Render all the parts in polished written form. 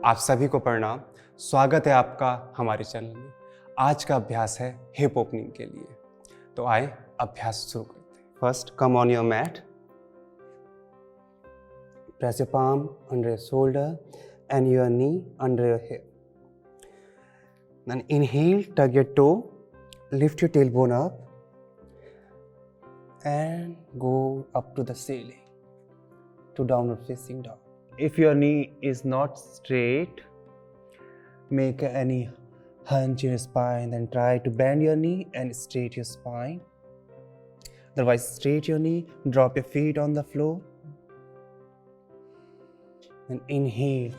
आप सभी को प्रणाम। स्वागत है आपका हमारे चैनल में। आज का अभ्यास है हिप ओपनिंग के लिए। तो आए अभ्यास शुरू करते हैं। First, come on your mat, press your palm under your shoulder and your knee under your hip. Then inhale, tug your toe, lift your tailbone up and go up to the ceiling to downward facing dog. If your knee is not straight, make any hunch in your spine, then try to bend your knee and straight your spine. Otherwise, straight your knee, drop your feet on the floor. And inhale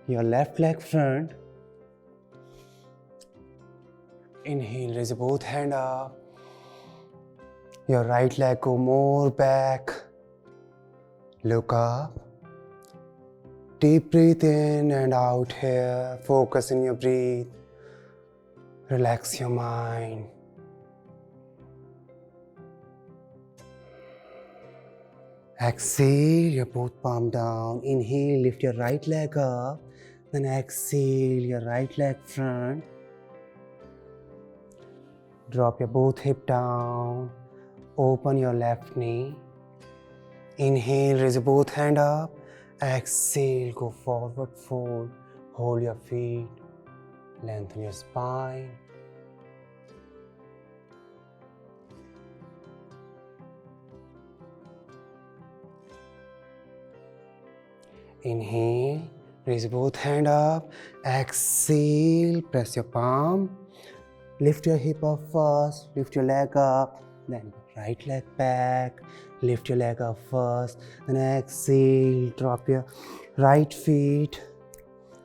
your left leg front. Inhale, raise both hands up. Your right leg go more back. Look up. Deep breathe in and out here. Focus in your breath. Relax your mind. Exhale, your both palm down. Inhale, lift your right leg up. Then exhale, your right leg front. Drop your both hip down. Open your left knee. Inhale, raise both hand up. Exhale, go forward fold. Hold your feet. Lengthen your spine. Inhale, raise both hand up. Exhale, press your palm. Lift your hip up first. Lift your leg up. Then right leg back. Lift your leg up first. Then exhale, drop your right feet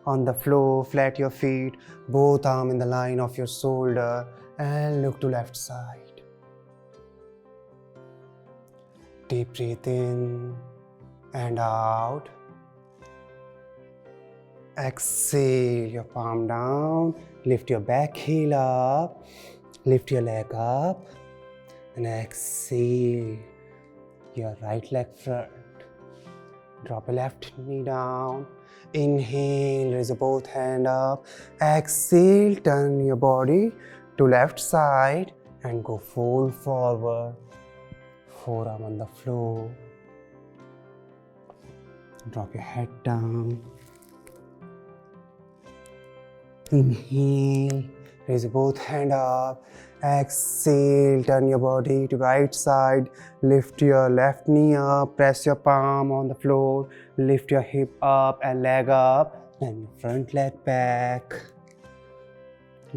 on the floor. Flat your feet. Both arms in the line of your shoulder. And look to left side. Deep breathe in and out. Exhale, your palm down. Lift your back heel up. Lift your leg up. And exhale, your right leg front. Drop your left knee down. Inhale, raise both hands up. Exhale, turn your body to left side and go fold forward. Forearm on the floor. Drop your head down. Inhale, raise both hands up. Exhale, turn your body to right side. Lift your left knee up. Press your palm on the floor. Lift your hip up and leg up. And your front leg back.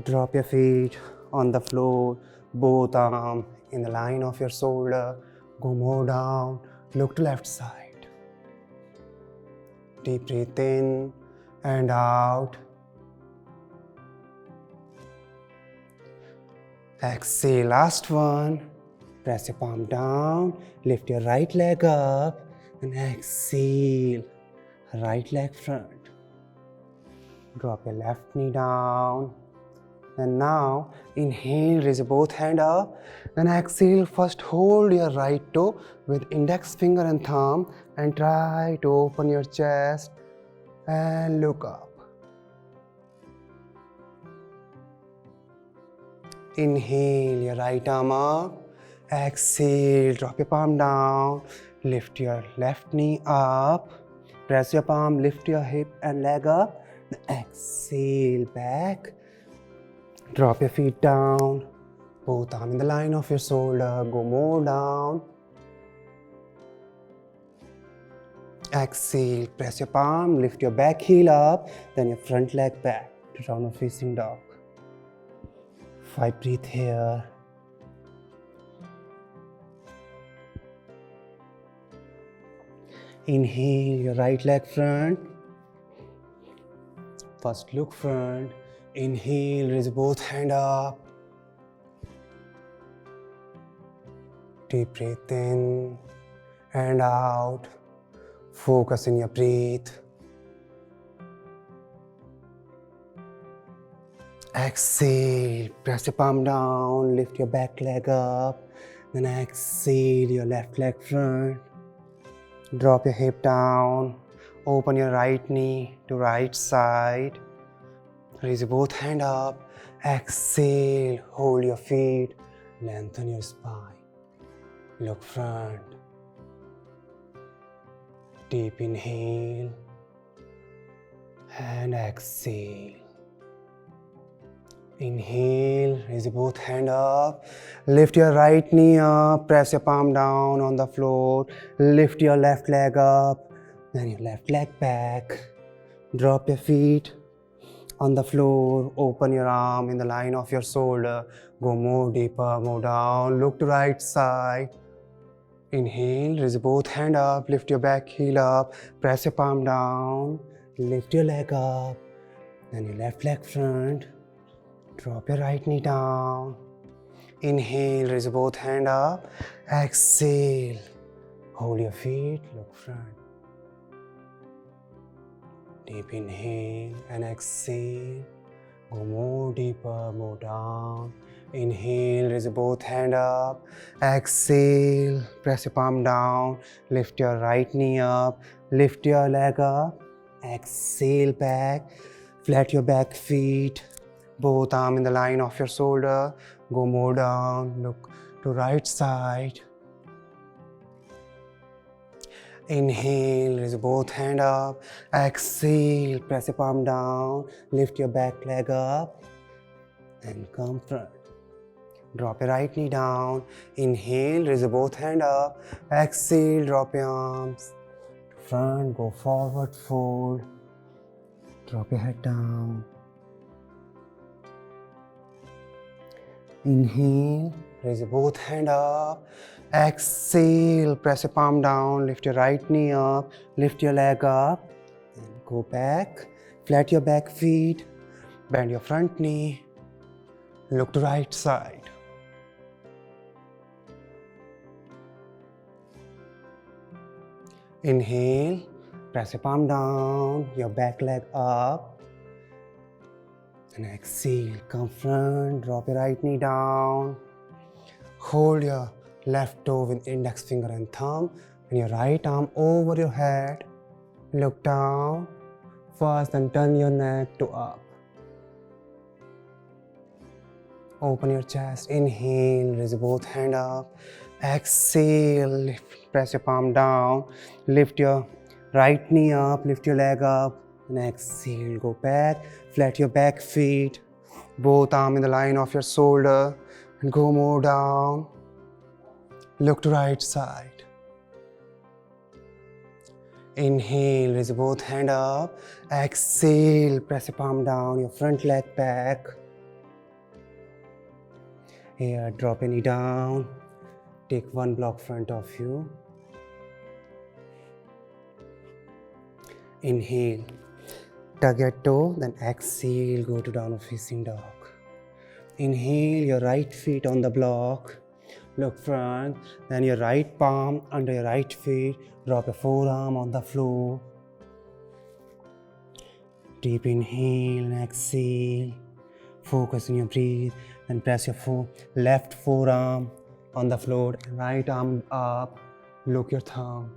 Drop your feet on the floor. Both arms in the line of your shoulder. Go more down. Look to left side. Deep breathe in and out. Exhale, last one. Press your palm down. Lift your right leg up. And exhale, right leg front. Drop your left knee down. And now, inhale, raise both hands up. Then exhale, first hold your right toe with index finger and thumb. And try to open your chest and look up. Inhale, your right arm up. Exhale, drop your palm down. Lift your left knee up. Press your palm, lift your hip and leg up. Exhale, back. Drop your feet down. Both arms in the line of your shoulder. Go more down. Exhale, press your palm, lift your back heel up. Then your front leg back to downward facing dog. 5 breathe here. Inhale, your right leg front. First look front. Inhale, raise both hands up. Deep breath in and out. Focus in your breath. Exhale, press your palm down, lift your back leg up. Then exhale, your left leg front. Drop your hip down. Open your right knee to right side. Raise both hands up. Exhale, hold your feet. Lengthen your spine. Look front. Deep inhale and exhale. Inhale, raise both hands up. Lift your right knee up. Press your palm down on the floor. Lift your left leg up. Then your left leg back. Drop your feet on the floor. Open your arm in the line of your shoulder. Go more deeper, more down. Look to right side. Inhale, raise both hands up. Lift your back heel up. Press your palm down. Lift your leg up. Then your left leg front. Drop your right knee down. Inhale, raise both hands up. Exhale. Hold your feet, look front. Deep inhale and exhale. Go more deeper, more down. Inhale, raise both hands up. Exhale, press your palm down. Lift your right knee up. Lift your leg up. Exhale back. Flat your back feet. Both arms in the line of your shoulder. Go more down. Look to right side. Inhale, raise both hands up. Exhale, press your palm down. Lift your back leg up and come front. Drop your right knee down. Inhale, raise both hands up. Exhale, drop your arms to front. Go forward, fold. Drop your head down. Inhale, raise both hands up. Exhale, press your palm down. Lift your right knee up. Lift your leg up. And go back. Flat your back feet. Bend your front knee. Look to right side. Inhale, press your palm down. Your back leg up. And exhale, come front, drop your right knee down. Hold your left toe with index finger and thumb and your right arm over your head. Look down first and turn your neck to up. Open your chest, inhale, raise both hands up. Exhale, press your palm down. Lift your right knee up, lift your leg up. And exhale, go back, flat your back feet, both arms in the line of your shoulder, and go more down. Look to right side. Inhale, raise both hands up. Exhale, press your palm down, your front leg back. Here, drop your knee down. Take one block front of you. Inhale. Tuck your toe, then exhale, go to downward facing dog. Inhale, your right feet on the block. Look front, then your right palm under your right feet. Drop your forearm on the floor. Deep inhale and exhale. Focus on your breath, then press your left forearm on the floor, right arm up. Look your thumb.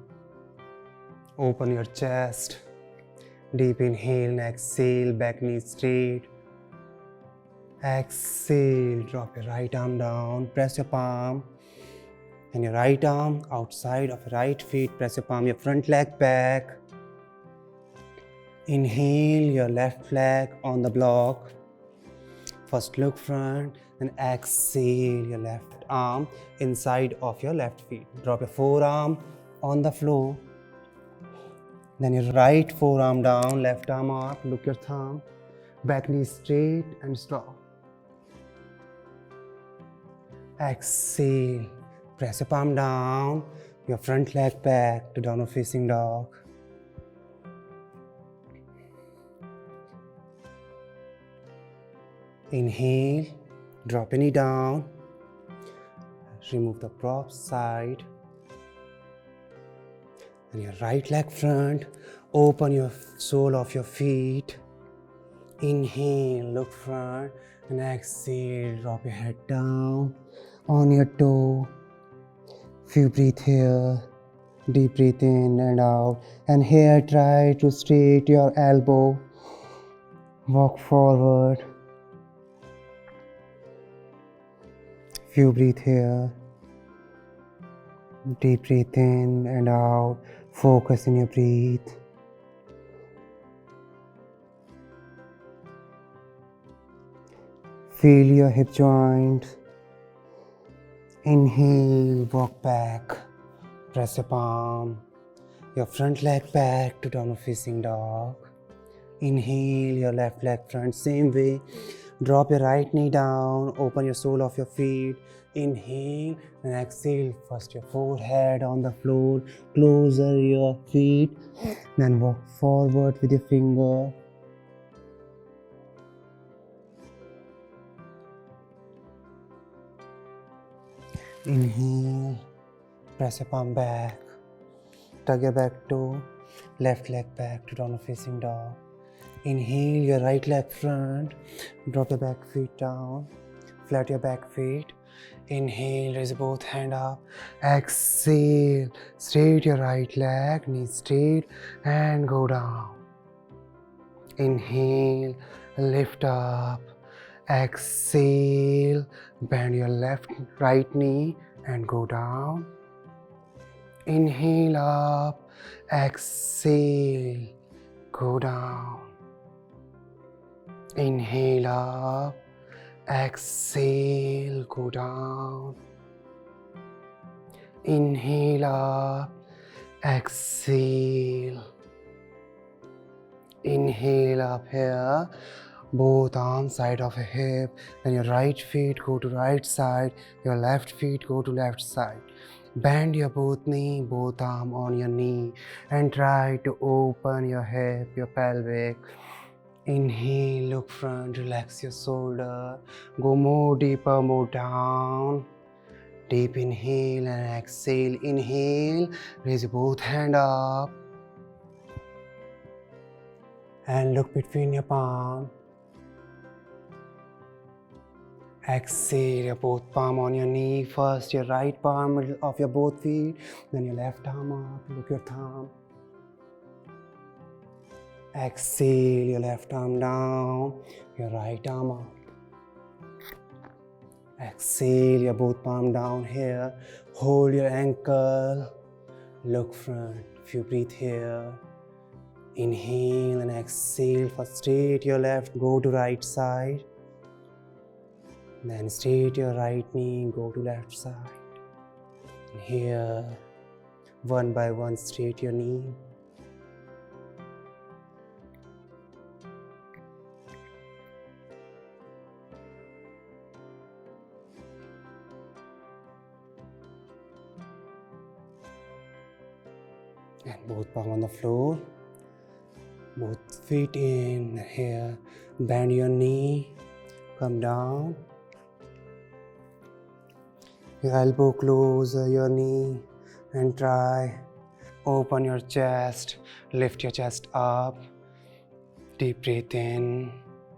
Open your chest. Deep inhale and exhale, back knee straight. Exhale, drop your right arm down, press your palm and your right arm outside of your right feet, press your palm, your front leg back. Inhale, your left leg on the block. First look front, then exhale, your left arm inside of your left feet. Drop your forearm on the floor. Then your right forearm down, left arm up, look your thumb, back knee straight and stop. Exhale, press your palm down, your front leg back to downward facing dog. Inhale, drop your knee down, remove the prop side. And your right leg front, open your sole of your feet. Inhale, look front, and exhale, drop your head down on your toe. Few breathe here. Deep breathe in and out. And here try to straight your elbow. Walk forward. Few breathe here. Deep breathe in and out. Focus in your breath. Feel your hip joint. Inhale, walk back. Press your palm, your front leg back to downward facing dog. Inhale your left leg front, same way. Drop your right knee down, open your sole of your feet. Inhale and exhale. First your forehead on the floor, closer your feet. Then walk forward with your finger. Inhale, press your palm back. Tug your back toe, left leg back to downward facing dog. Inhale your right leg front, drop your back feet down, flat your back feet. Inhale, raise both hand up. Exhale, straight your right leg, knees straight and go down. Inhale, lift up. Exhale, bend your right knee and go down. Inhale up, exhale, go down. Inhale up, exhale, go down. Inhale up, exhale. Inhale up here, both arms side of a hip. Then your right feet go to right side, your left feet go to left side. Bend your both knee, both arm on your knee and try to open your hip, your pelvic. Inhale, look front, relax your shoulder. Go more deeper, more down. Deep inhale and exhale. Inhale, raise both hand up. And look between your palm. Exhale, your both palm on your knee. First your right palm middle of your both feet, then your left arm up, look your thumb. Exhale, your left arm down, your right arm up. Exhale, your both palm down here. Hold your ankle, look front. If you breathe here, inhale and exhale. First straight your left, go to right side. Then straight your right knee, go to left side. And here, one by one, straight your knee. And both palm on the floor. Both feet in here. Bend your knee, come down. Your elbow closer your knee and try. Open your chest, lift your chest up. Deep breath in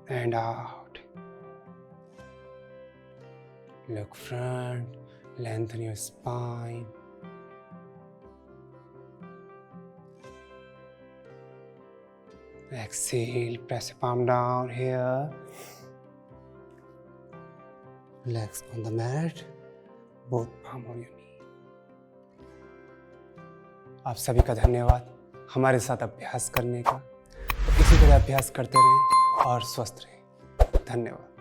and out. Look front, lengthen your spine. Exhale, press your palm down here. Relax on the mat. Both palm on your knee. आप सभी का धन्यवाद हमारे साथ अभ्यास करने का। इसी तरह अभ्यास करते रहें और स्वस्थ रहें। धन्यवाद।